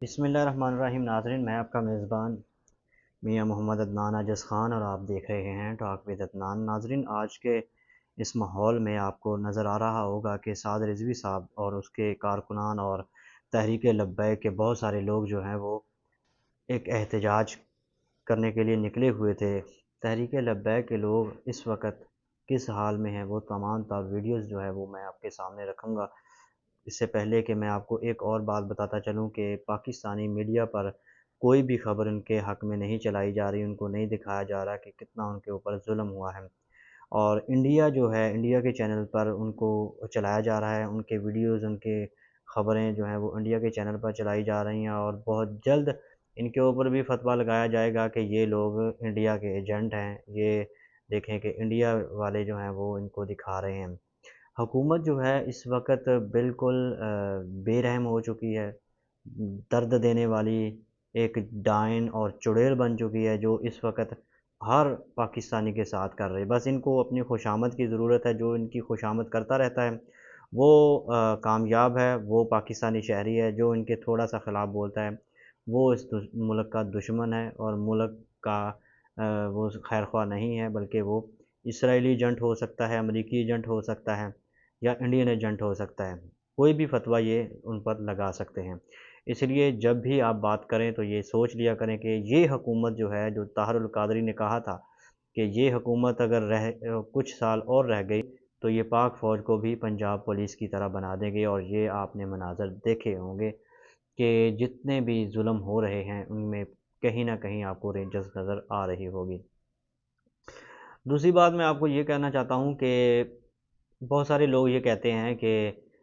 बिस्मिल्लाहिर्रहमानिर्रहीम। नाज़रीन, मैं आपका मेज़बान मियाँ मोहम्मद अदनान अजस ख़ान और आप देख रहे हैं टॉक विद अदनान। नाज़रीन, आज के इस माहौल में आपको नज़र आ रहा होगा कि साद रिज़वी साहब और उसके कारकुनान और तहरीक लब्बैक के बहुत सारे लोग जो हैं वो एक एहतजाज करने के लिए निकले हुए थे। तहरीक लब्बैक के लोग इस वक़्त किस हाल में हैं, वो तमाम तर वीडियोज़ जो है वो मैं आपके सामने रखूँगा। इससे पहले कि मैं आपको एक और बात बताता चलूँ कि पाकिस्तानी मीडिया पर कोई भी ख़बर उनके हक़ में नहीं चलाई जा रही, उनको नहीं दिखाया जा रहा कि कितना उनके ऊपर ज़ुल्म हुआ है। और इंडिया जो है, इंडिया के चैनल पर उनको चलाया जा रहा है, उनके वीडियोज़, उनके ख़बरें जो हैं वो इंडिया के चैनल पर चलाई जा रही हैं और बहुत जल्द इनके ऊपर भी फ़तवा लगाया जाएगा कि ये लोग इंडिया के एजेंट हैं। ये देखें कि इंडिया वाले जो हैं वो इनको दिखा रहे हैं। हुकूमत जो है इस वक़्त बिल्कुल बेरहम हो चुकी है। दर्द देने वाली एक डायन और चुड़ैल बन चुकी है जो इस वक़्त हर पाकिस्तानी के साथ कर रही है। बस इनको अपनी खुशामद की ज़रूरत है, जो इनकी खुशामद करता रहता है वो कामयाब है, वो पाकिस्तानी शहरी है। जो इनके थोड़ा-सा ख़िलाफ़ बोलता है वो इस मुल्क का दुश्मन है और मुल्क का वो खैर-ख्वाह नहीं है, बल्कि वो इसराइली एजेंट हो सकता है, अमरीकी एजेंट हो सकता है या इंडियन एजेंट हो सकता है। कोई भी फ़तवा ये उन पर लगा सकते हैं। इसलिए जब भी आप बात करें तो ये सोच लिया करें कि ये हुकूमत जो है, जो ताहरुल क़ादरी ने कहा था कि ये हुकूमत अगर कुछ साल और रह गई तो ये पाक फ़ौज को भी पंजाब पुलिस की तरह बना देंगे। और ये आपने मनाज़र देखे होंगे कि जितने भी ज़ुल्म हो रहे हैं उनमें कहीं न कहीं आपको रेंजेस नज़र आ रही होगी। दूसरी बात मैं आपको ये कहना चाहता हूँ कि बहुत सारे लोग ये कहते हैं कि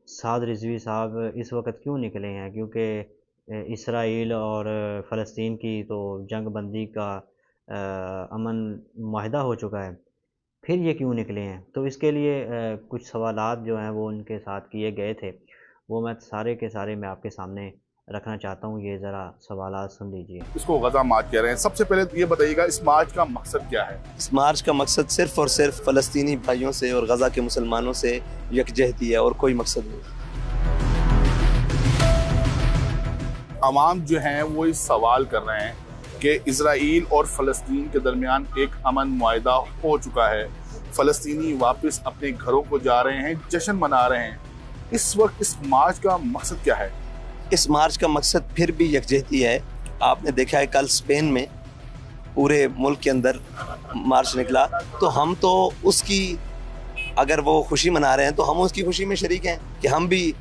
साद रिज़वी साहब इस वक़्त क्यों निकले हैं, क्योंकि इसराइल और फ़लस्तीन की तो जंग बंदी का अमन मुआहदा हो चुका है, फिर ये क्यों निकले हैं? तो इसके लिए कुछ सवालात जो हैं वो उनके साथ किए गए थे, वो मैं सारे के सारे मैं आपके सामने रखना चाहता हूँ। ये ज़रा सवालात सुन लीजिए। इसको गज़ा मार्च कह रहे हैं। सबसे पहले तो ये बताइएगा, इस मार्च का मकसद क्या है? इस मार्च का मकसद सिर्फ और सिर्फ फ़लस्तीनी भाइयों से और गज़ा के मुसलमानों से यकजहती है और कोई मकसद नहीं। अवाम जो हैं वो इस सवाल कर रहे हैं कि इजराइल और फ़लस्तीन के दरमियान एक अमन मुआहदा हो चुका है, फ़लस्तीनी वापस अपने घरों को जा रहे हैं, जश्न मना रहे हैं। इस वक्त इस मार्च का मकसद क्या है? इस मार्च का मकसद फिर भी यकजहती है। आपने देखा है कल स्पेन में पूरे मुल्क के अंदर मार्च निकला, तो हम तो उसकी, अगर वो खुशी मना रहे हैं तो हम उसकी खुशी में शरीक हैं कि हम भी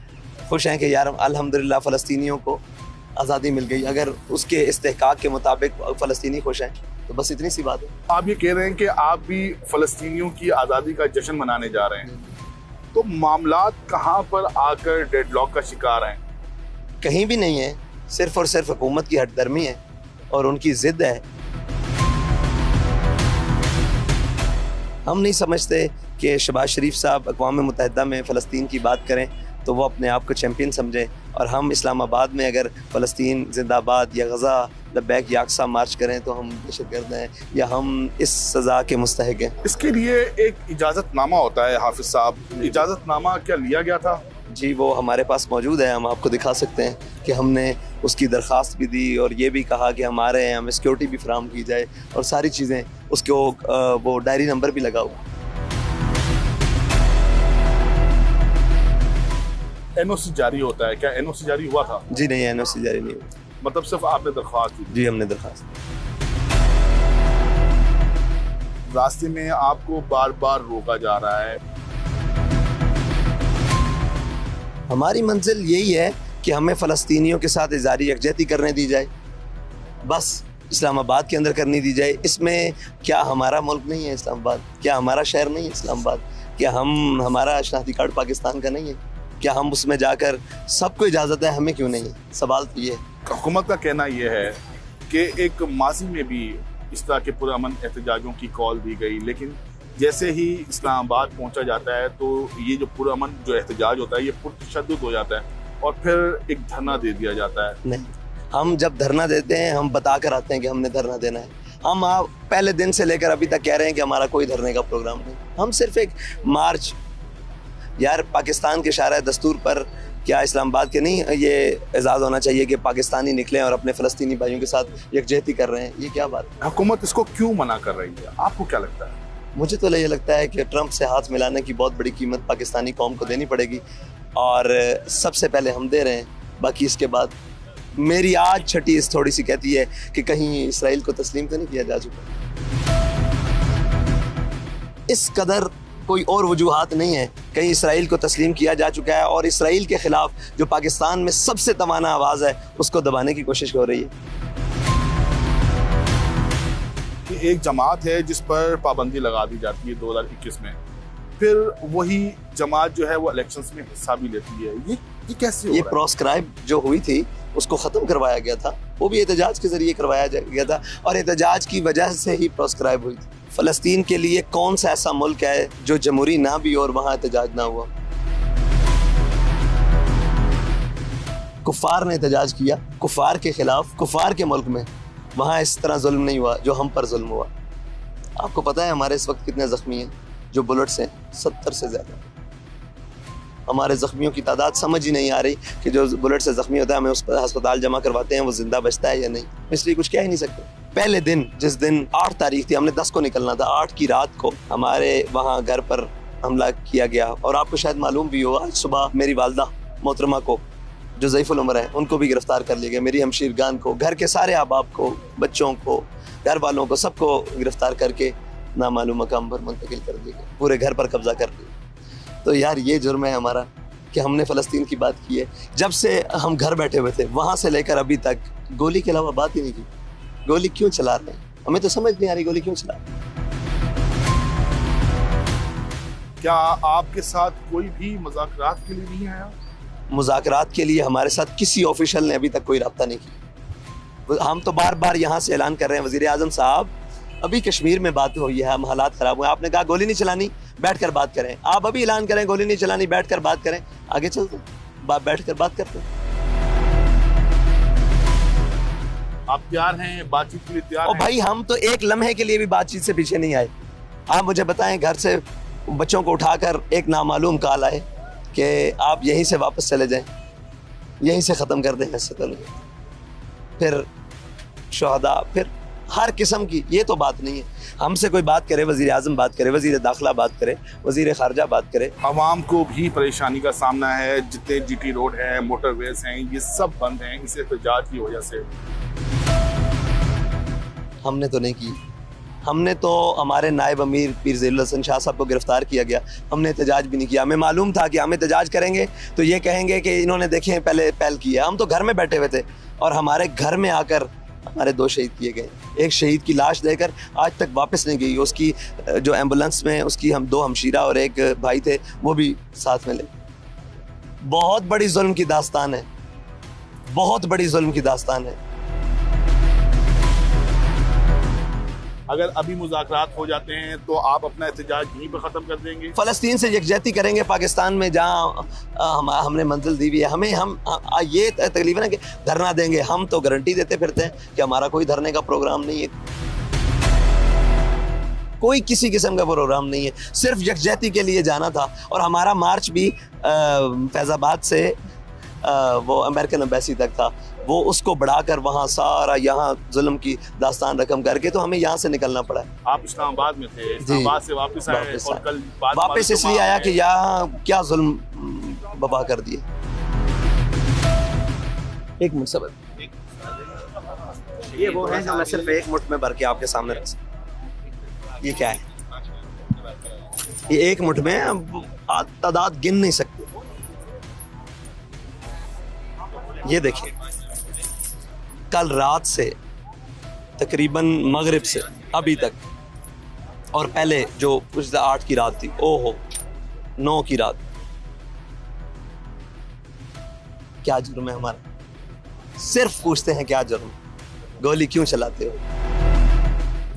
खुश हैं कि यार अल्हम्दुलिल्लाह फ़लस्तीनियों को आज़ादी मिल गई। अगर उसके इस्तेहकाक के मुताबिक फ़लस्तीनी खुश हैं तो बस इतनी सी बात है। आप ये कह रहे हैं कि आप भी फ़लस्तीनियों की आज़ादी का जश्न मनाने जा रहे हैं, तो मामलात कहाँ पर आकर डेडलॉक का शिकार हैं? कहीं भी नहीं है, सिर्फ और सिर्फ हुकूमत की हठधर्मी है और उनकी ज़िद है। हम नहीं समझते कि शहबाज शरीफ साहब अक़वाम मुत्तहिदा में फ़लस्तीन की बात करें तो वो अपने आप को चैम्पियन समझें, और हम इस्लामाबाद में अगर फ़लस्तीन जिंदाबाद या गज़ा लब्बैक या अक़सा मार्च करें तो हम दहशतगर्द हैं या हम इस सज़ा के मुस्तहिक़ हैं। इसके लिए एक इजाज़तनामा होता है हाफिज़ साहब, इजाज़तनामा क्या लिया गया था? जी, वो हमारे पास मौजूद है, हम आपको दिखा सकते हैं कि हमने उसकी दरख्वास्त भी दी और ये भी कहा कि हम आ रहे हैं, हमें सिक्योरिटी भी फराहम की जाए और सारी चीज़ें, उसको वो डायरी नंबर भी लगा हुआ। एनओसी जारी होता है, क्या एनओसी जारी हुआ था? जी नहीं, एनओसी जारी नहीं हुआ। मतलब सिर्फ आपने दरख्वास्त दी? जी, हमने दरख्वास्त। रास्ते में आपको बार बार रोका जा रहा है। हमारी मंजिल यही है कि हमें फ़लस्तीनियों के साथ इज़हारी यकजहती करने दी जाए, बस इस्लामाबाद के अंदर करनी दी जाए। इसमें क्या हमारा मुल्क नहीं है इस्लामाबाद? क्या हमारा शहर नहीं है इस्लामाबाद? क्या हमारा शनाख्ती कार्ड पाकिस्तान का नहीं है? क्या हम उसमें जाकर, सबको इजाज़त है, हमें क्यों नहीं है? सवाल तो ये है। हुकूमत का कहना यह है कि एक माजी में भी इस तरह के पुरअमन एहतजाजों की कॉल दी गई, लेकिन जैसे ही इस्लामाबाद पहुंचा जाता है तो ये जो पुरअमन जो एहतजाज होता है ये पुरतशद्दुद हो जाता है और फिर एक धरना दे दिया जाता है। नहीं, हम जब धरना देते हैं हम बता कर आते हैं कि हमने धरना देना है। हम पहले दिन से लेकर अभी तक कह रहे हैं कि हमारा कोई धरने का प्रोग्राम नहीं, हम सिर्फ एक मार्च, यार पाकिस्तान के शारा दस्तूर पर क्या इस्लामाबाद के नहीं ये एजाज़ होना चाहिए कि पाकिस्तानी निकले और अपने फ़लस्तीनी भाइयों के साथ यकजहती कर रहे हैं? ये क्या बात है? हुकूमत इसको क्यों मना कर रही है, आपको क्या लगता है? मुझे तो ये लगता है कि ट्रंप से हाथ मिलाने की बहुत बड़ी कीमत पाकिस्तानी कौम को देनी पड़ेगी, और सबसे पहले हम दे रहे हैं, बाकी इसके बाद मेरी आज छठी इस थोड़ी सी कहती है कि कहीं इसराइल को तस्लीम तो नहीं किया जा चुका। इस कदर कोई और वजूहात नहीं है, कहीं इसराइल को तस्लीम किया जा चुका है, और इसराइल के खिलाफ जो पाकिस्तान में सबसे तवाना आवाज़ है उसको दबाने की कोशिश हो रही है। एक जमात है जिस पर पाबंदी लगा दी जाती है 2021 में, फिर वही जमात जो है वो इलेक्शंस में हिस्सा भी लेती है, ये कैसे हो रहा है? प्रोस्क्राइब जो हुई थी उसको ख़त्म करवाया गया था, वो भी एहतजाज के ज़रिए करवाया गया था, और एहतजाज की वजह से ही प्रोस्क्राइब हुई थी। फ़लस्तीन के लिए कौन सा ऐसा मुल्क है जो जमहूरी ना भी और वहाँ एहतजाज ना हुआ? कुफ़ार ने एहतजाज किया, कुफ़ार के ख़िलाफ़, कुफ़ार के मुल्क में, वहाँ इस तरह जुल्म नहीं हुआ जो हम पर जुल्म हुआ। आपको पता है हमारे इस वक्त कितने ज़ख्मी हैं? जो बुलेट से 70 से ज़्यादा। हमारे ज़ख्मियों की तादाद समझ ही नहीं आ रही कि जो बुलेट से ज़ख्मी होता है हमें उस पर अस्पताल जमा करवाते हैं, वो ज़िंदा बचता है या नहीं, इसलिए कुछ कह ही नहीं सकते। पहले दिन जिस दिन 8 तारीख थी, हमने 10 को निकलना था, 8 की रात को हमारे वहाँ घर पर हमला किया गया, और आपको शायद मालूम भी हो, आज सुबह मेरी वालदा मोहतरमा को जो ज़ईफ़ुल उम्र है उनको भी गिरफ़्तार कर लिया गया, मेरी हमशीरगान को, घर के सारे अहबाब को, बच्चों को, घर वालों को, सबको गिरफ़्तार करके नामालूम मकाम पर मुंतकिल कर दिया गया, पूरे घर पर कब्ज़ा कर दिया। तो यार ये जुर्म है हमारा कि हमने फ़लस्तीन की बात की है। जब से हम घर बैठे हुए थे वहाँ से लेकर अभी तक गोली के अलावा बात ही नहीं की। गोली क्यों चला रहे हैं, हमें तो समझ नहीं आ रही गोली क्यों चला रहे हैं। क्या आपके साथ कोई भी मुज़ाकरात के लिए नहीं आया? मुज़ाकरात के लिए हमारे साथ किसी ऑफिशियल ने अभी तक कोई रब्ता नहीं किया। हम तो बार बार यहाँ से ऐलान कर रहे हैं, वज़ीर आज़म साहब अभी कश्मीर में बात हुई है, हम हालात ख़राब हुए, आपने कहा गोली नहीं चलानी, बैठ कर बात करें। आप अभी ऐलान करें गोली नहीं चलानी, बैठ कर बात करें, आगे चलते बैठ कर बात करते हैं। आप तैयार हैं बातचीत के लिए? तैयार और भाई हम तो एक लम्हे के लिए भी बातचीत से पीछे नहीं आए। आप मुझे बताएं, घर से बच्चों को उठाकर एक नामालूम कॉल आए कि आप यहीं से वापस चले जाएं, यहीं से ख़त्म कर दें हैसियत, फिर शहदा, फिर हर किस्म की, ये तो बात नहीं है। हमसे कोई बात करे, वज़ीर आज़म बात करे, वज़ीर दाखिला बात करे, वज़ीर ख़ारजा बात करे। आवाम को भी परेशानी का सामना है, जितने जीटी रोड है, मोटरवेज हैं, ये सब बंद हैं इस एहतजाज की वजह से। हमने तो नहीं की, हमने तो हमारे नायब अमीर पीर ज़ैनुल हसन शाह साहब को गिरफ़्तार किया गया, हमने एहतजाज भी नहीं किया। हमें मालूम था कि हम एहतजाज करेंगे तो ये कहेंगे कि इन्होंने देखें पहले पहल किया। हम तो घर में बैठे हुए थे और हमारे घर में आकर हमारे 2 शहीद किए गए। एक शहीद की लाश देकर आज तक वापस नहीं गई, उसकी जो एम्बुलेंस में उसकी हम 2 हमशीरा और एक भाई थे वो भी साथ में ले। बहुत बड़ी जुल्म की दास्तान है, बहुत बड़ी जुल्म की दास्तान है। अगर अभी मुज़ाकरात हो जाते हैं तो आप अपना एहतजाज यहीं पर ख़त्म कर देंगे? फ़लस्तीन से यकजहती करेंगे, पाकिस्तान में जहाँ हमने मंजिल दी हुई है, हमें हम ये तकलीफ है ना कि धरना देंगे। हम तो गारंटी देते फिरते हैं कि हमारा कोई धरने का प्रोग्राम नहीं है, कोई किसी किस्म का प्रोग्राम नहीं है, सिर्फ यकजहती के लिए जाना था। और हमारा मार्च भी फैज़ाबाद से वो अमेरिकन एम्बेसी तक था, वो उसको बढ़ाकर वहाँ सारा यहाँ जुल्म की दास्तान रकम करके तो हमें यहाँ से निकलना पड़ा। आप इस्लामाबाद में थे, इस्लामाबाद से वापस आए और कल वापस इसलिए आया कि यहाँ क्या जुल्म बबा कर दिए। एक मिनट सब, ये वो है जो मैं सिर्फ एक मुट्ठ में भर के आपके सामने रख सकता। ये क्या है? ये एक मुट्ठ में तादाद गिन नहीं सकते। ये देखिए, कल रात से तकरीबन मगरिब से अभी तक, और पहले जो कुछ 8 की रात थी, ओहो 9 की रात, क्या जुर्म है हमारा? सिर्फ पूछते हैं क्या जुर्म? गोली क्यों चलाते हो?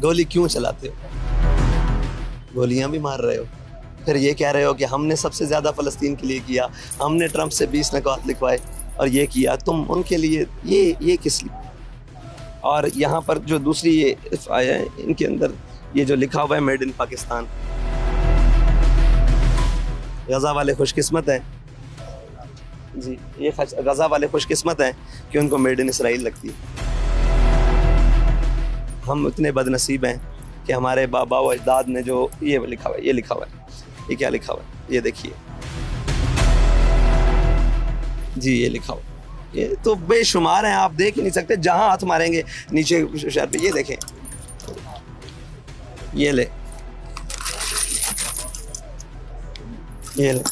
गोली क्यों चलाते हो? गोलियां भी मार रहे हो, फिर ये कह रहे हो कि हमने सबसे ज़्यादा फ़लस्तीन के लिए किया, हमने ट्रंप से 20 नकात लिखवाए और ये किया, तुम उनके लिए ये किस लिए? और यहाँ पर जो दूसरी ये आया है, इनके अंदर ये जो लिखा हुआ है मेड इन जी, ये गज़ा वाले खुशकिस्मत हैं कि उनको मेड इन इसराइल लगती है। हम इतने बदनसीब हैं कि हमारे बाबा व अजदाद ने जो ये लिखा हुआ है, ये लिखा हुआ है, ये क्या लिखा हुआ है, ये देखिए जी, ये लिखा हुआ है। ये तो बेशुमार हैं, आप देख ही नहीं सकते, जहाँ हाथ मारेंगे नीचे शहर पे। ये देखें, ये ले, ये ले।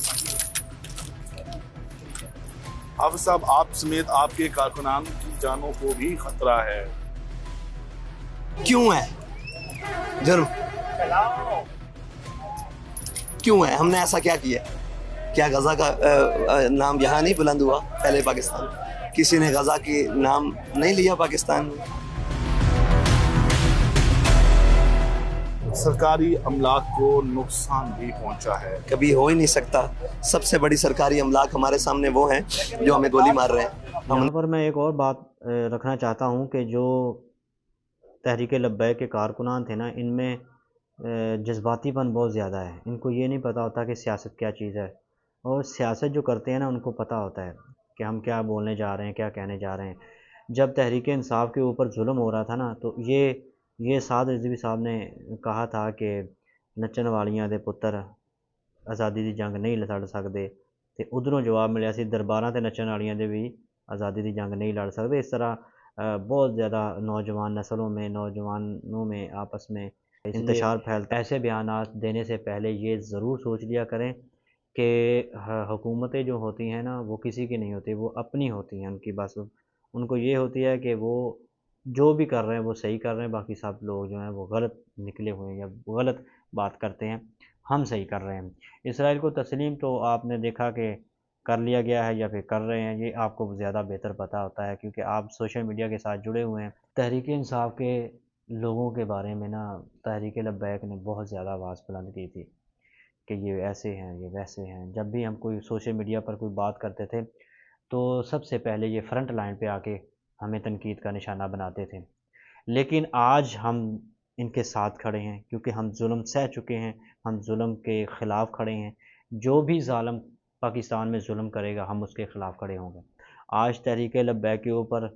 हाफिज साहब, आप समेत आपके कारकुनान की जानों को भी खतरा है। क्यों है जुर्म? क्यों है? हमने ऐसा क्या किया? क्या गजा का नाम यहाँ नहीं बुलंद हुआ पहले पाकिस्तान? किसी ने गजा की नाम नहीं लिया पाकिस्तान में? सरकारी अमलाक को नुकसान भी पहुंचा है। कभी हो ही नहीं सकता। सबसे बड़ी सरकारी अमलाक हमारे सामने वो हैं जो हमें गोली मार रहे हैं। यहाँ पर मैं एक और बात रखना चाहता हूँ कि जो तहरीक लब्बैक के कारकुनान थे ना, इनमें जज्बातीपन बहुत ज़्यादा है। इनको ये नहीं पता होता कि सियासत क्या चीज़ है, और सियासत जो करते हैं ना, उनको पता होता है कि हम क्या बोलने जा रहे हैं, क्या कहने जा रहे हैं। जब तहरीक इंसाफ के ऊपर जुल्म हो रहा था ना, तो ये साद रिजवी साहब ने कहा था कि नच्चन वालियां दे पुत्र आज़ादी दी जंग नहीं लड़ सकते, तो उधरों जवाब मिला सी दरबारां ते नच्चन वालियां दे भी आज़ादी दी जंग नहीं लड़ सकते। इस तरह बहुत ज़्यादा नौजवान नस्लों में, नौजवानों में आपस में इंतशार फैलता है। ऐसे बयानात देने से पहले ये ज़रूर सोच लिया करें कि हुकूमतें जो होती हैं ना, वो किसी की नहीं होती, वो अपनी होती हैं उनकी। बस उनको ये होती है कि वो जो भी कर रहे हैं वो सही कर रहे हैं, बाकी सब लोग जो हैं वो गलत निकले हुए हैं या गलत बात करते हैं, हम सही कर रहे हैं। इसराइल को तस्लीम तो आपने देखा कि कर लिया गया है या फिर कर रहे हैं, ये आपको ज़्यादा बेहतर पता होता है क्योंकि आप सोशल मीडिया के साथ जुड़े हुए हैं। तहरीक इंसाफ के लोगों के बारे में ना, तहरीक लब्बैक ने बहुत ज़्यादा आवाज़ बुलंद की थी कि ये ऐसे हैं, ये वैसे हैं। जब भी हम कोई सोशल मीडिया पर कोई बात करते थे, तो सबसे पहले ये फ्रंट लाइन पे आके हमें तनकीद का निशाना बनाते थे। लेकिन आज हम इनके साथ खड़े हैं क्योंकि हम जुल्म सह चुके हैं, हम जुल्म के ख़िलाफ़ खड़े हैं। जो भी ज़ालिम पाकिस्तान में जुल्म करेगा, हम उसके ख़िलाफ़ खड़े होंगे। आज तहरीक लब्बैक के ऊपर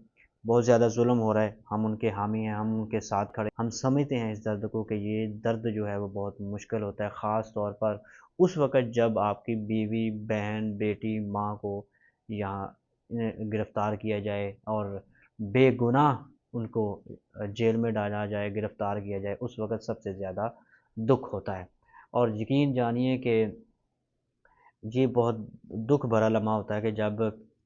बहुत ज़्यादा जुल्म हो रहा है, हम उनके हामी हैं, हम उनके साथ खड़े। हम समझते हैं इस दर्द को कि ये दर्द जो है वो बहुत मुश्किल होता है, ख़ास तौर पर उस वक़्त जब आपकी बीवी, बहन, बेटी, माँ को यहाँ गिरफ़्तार किया जाए और बेगुनाह उनको जेल में डाला जाए, गिरफ़्तार किया जाए, उस वक़्त सबसे ज़्यादा दुःख होता है। और यकीन जानिए कि ये बहुत दुःख भरा लम्हा होता है कि जब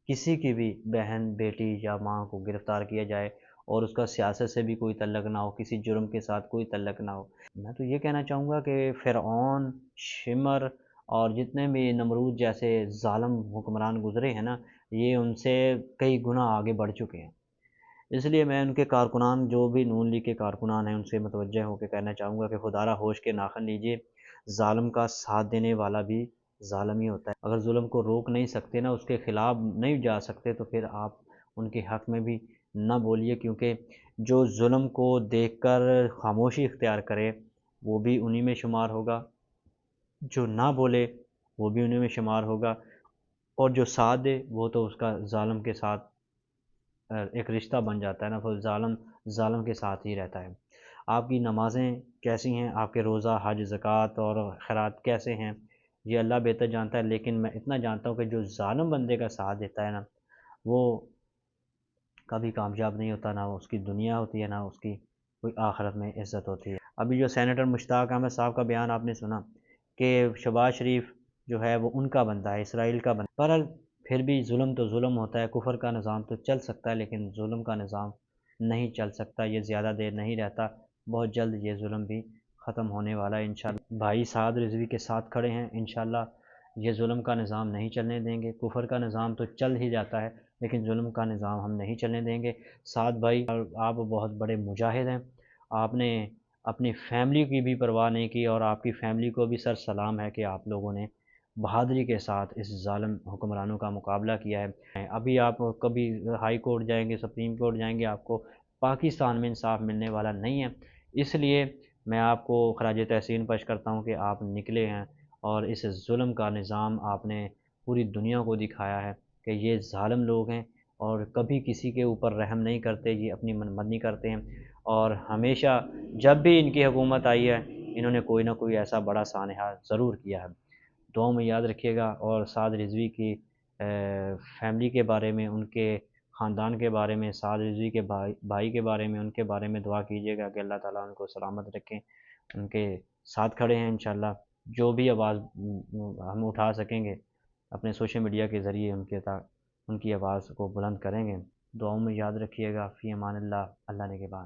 किसी की भी बहन, बेटी या माँ को गिरफ़्तार किया जाए और उसका सियासत से भी कोई तल्लुक़ ना हो, किसी जुर्म के साथ कोई तल्लुक़ ना हो। मैं तो ये कहना चाहूँगा कि फ़िरऔन, शिमर और जितने भी नमरूद जैसे ज़ालिम हुक्मरान गुज़रे हैं ना, ये उनसे कई गुना आगे बढ़ चुके हैं। इसलिए मैं उनके कारकुनान, जो भी नून लीग के कारकुनान हैं, उनसे मुतवज्जह होके कहना चाहूँगा कि खुदारा होश के नाख़न लीजिए। ज़ालिम का साथ देने वाला भी ज़ालिम ही होता है। अगर ज़ुल्म को रोक नहीं सकते ना, उसके ख़िलाफ़ नहीं जा सकते, तो फिर आप उनके हक़ में भी ना बोलिए, क्योंकि जो ज़ुल्म को देखकर ख़ामोशी इख्तियार करे, वो भी उन्हीं में शुमार होगा। जो ना बोले, वो भी उन्हीं में शुमार होगा, और जो साथ दे, वो तो उसका ज़ालिम के साथ एक रिश्ता बन जाता है ना, फिर ज़ालिम के साथ ही रहता है। आपकी नमाज़ें कैसी हैं, आपके रोज़ा, हज, ज़कात और खैरात कैसे हैं, ये अल्लाह बेहतर जानता है। लेकिन मैं इतना जानता हूँ कि जो ज़ालिम बंदे का साथ देता है ना, वो कभी कामयाब नहीं होता, ना उसकी दुनिया होती है, ना उसकी कोई आखिरत में इज़्ज़त होती है। अभी जो सेनेटर मुश्ताक अहमद साहब का बयान आपने सुना कि शहबाज शरीफ जो है वो उनका बंदा है, इसराइल का बंदा। बहरहाल फिर भी जुल्म तो जुल्म होता है, कुफ़र का निज़ाम तो चल सकता है, लेकिन जुल्म का निज़ाम नहीं चल सकता। ये ज़्यादा देर नहीं रहता, बहुत जल्द ये जुल्म भी ख़त्म होने वाला है इंशाअल्लाह। भाई साद रिज़वी के साथ खड़े हैं, इंशाअल्लाह ये जुल्म का निज़ाम नहीं चलने देंगे। कुफ़र का निज़ाम तो चल ही जाता है, लेकिन जुल्म का निज़ाम हम नहीं चलने देंगे। साद भाई, आप बहुत बड़े मुजाहिद हैं, आपने अपनी फ़ैमिली की भी परवाह नहीं की, और आपकी फ़ैमिली को भी सर सलाम है कि आप लोगों ने बहादुरी के साथ इस ज़ालिम हुक्मरानों का मुकाबला किया है। अभी आप कभी हाई कोर्ट जाएंगे, सुप्रीम कोर्ट जाएंगे, आपको पाकिस्तान में इंसाफ मिलने वाला नहीं है। इसलिए मैं आपको खराज तहसीन पेश करता हूँ कि आप निकले हैं और इस जुल्म का निज़ाम आपने पूरी दुनिया को दिखाया है। कि ये ज़ालिम लोग हैं और कभी किसी के ऊपर रहम नहीं करते, ये अपनी मनमानी करते हैं और हमेशा जब भी इनकी हुकूमत आई है इन्होंने कोई ना कोई ऐसा बड़ा सानहा ज़रूर किया है। दुआओं में याद रखिएगा और साद रिज़वी की फैमिली के बारे में, उनके ख़ानदान के बारे में, साद रिज़वी के भाई के बारे में, उनके बारे में दुआ कीजिएगा कि अल्लाह ताला उनको सलामत रखें। उनके साथ खड़े हैं इंशाअल्लाह। जो भी आवाज़ हम उठा सकेंगे अपने सोशल मीडिया के ज़रिए उनकी आवाज़ को बुलंद करेंगे। दुआओं में याद रखिएगा। फ़ी अमानिल्लाह। अल्लाह निगहबान।